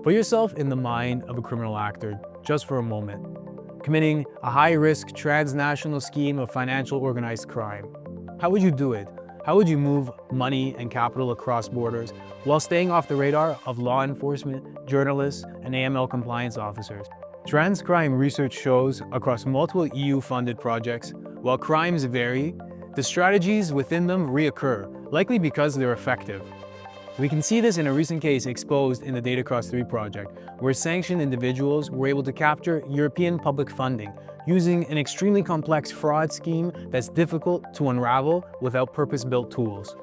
Put yourself in the mind of a criminal actor just for a moment, committing a high-risk transnational scheme of financial organized crime. How would you do it? How would you move money and capital across borders while staying off the radar of law enforcement, journalists, and AML compliance officers? Transcrime research shows across multiple EU-funded projects, while crimes vary, the strategies within them reoccur, likely because they're effective. We can see this in a recent case exposed in the Datacross 3 project, where sanctioned individuals were able to capture European public funding using an extremely complex fraud scheme that's difficult to unravel without purpose-built tools.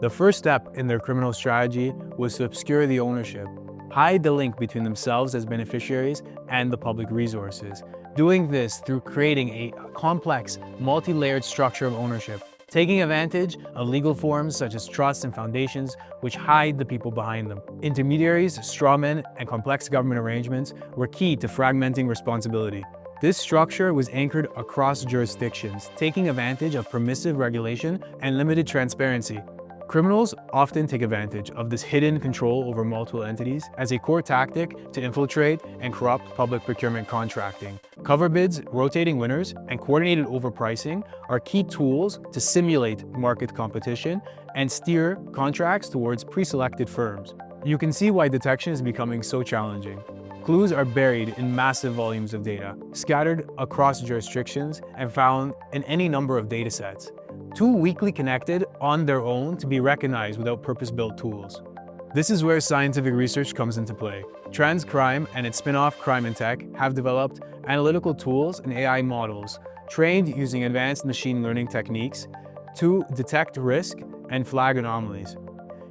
The first step in their criminal strategy was to obscure the ownership, hide the link between themselves as beneficiaries and the public resources, doing this through creating a complex, multi-layered structure of ownership, taking advantage of legal forms such as trusts and foundations which hide the people behind them. Intermediaries, strawmen, and complex government arrangements were key to fragmenting responsibility. This structure was anchored across jurisdictions, taking advantage of permissive regulation and limited transparency. Criminals often take advantage of this hidden control over multiple entities as a core tactic to infiltrate and corrupt public procurement contracting. Cover bids, rotating winners, and coordinated overpricing are key tools to simulate market competition and steer contracts towards pre-selected firms. You can see why detection is becoming so challenging. Clues are buried in massive volumes of data, scattered across jurisdictions and found in any number of datasets, too weakly connected on their own to be recognized without purpose-built tools. This is where scientific research comes into play. Transcrime and its spin-off Crime and Tech have developed analytical tools and AI models trained using advanced machine learning techniques to detect risk and flag anomalies.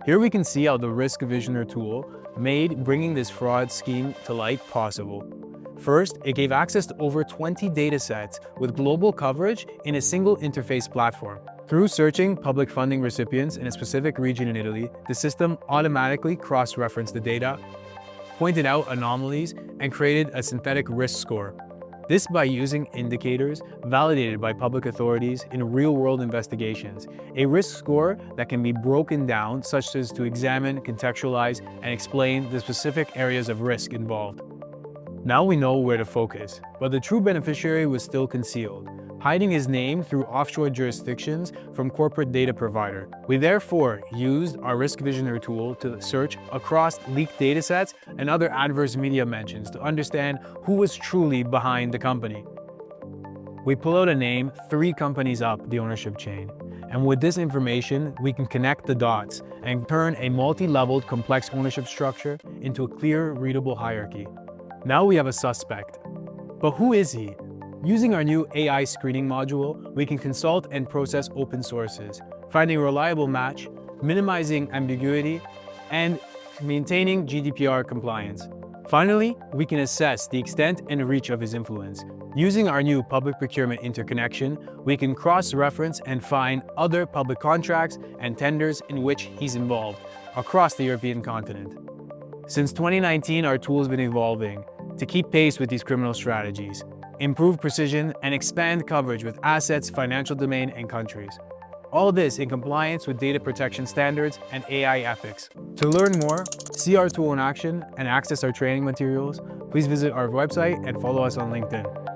Here we can see how the Risk Visioner tool made bringing this fraud scheme to light possible. First, it gave access to over 20 datasets with global coverage in a single interface platform. Through searching public funding recipients in a specific region in Italy, the system automatically cross-referenced the data, pointed out anomalies, and created a synthetic risk score. This by using indicators validated by public authorities in real-world investigations, a risk score that can be broken down such as to examine, contextualize, and explain the specific areas of risk involved. Now we know where to focus, but the true beneficiary was still concealed, hiding his name through offshore jurisdictions from corporate data provider. We therefore used our Risk Visioner tool to search across leaked datasets and other adverse media mentions to understand who was truly behind the company. We pull out a name 3 companies up the ownership chain, and with this information, we can connect the dots and turn a multi-leveled complex ownership structure into a clear, readable hierarchy. Now we have a suspect. But who is he? Using our new AI screening module, we can consult and process open sources, finding a reliable match, minimizing ambiguity, and maintaining GDPR compliance. Finally, we can assess the extent and reach of his influence. Using our new public procurement interconnection, we can cross-reference and find other public contracts and tenders in which he's involved across the European continent. Since 2019, our tool has been evolving to keep pace with these criminal strategies, improve precision, and expand coverage with assets, financial domain, and countries. All this in compliance with data protection standards and AI ethics. To learn more, see our tool in action, and access our training materials, please visit our website and follow us on LinkedIn.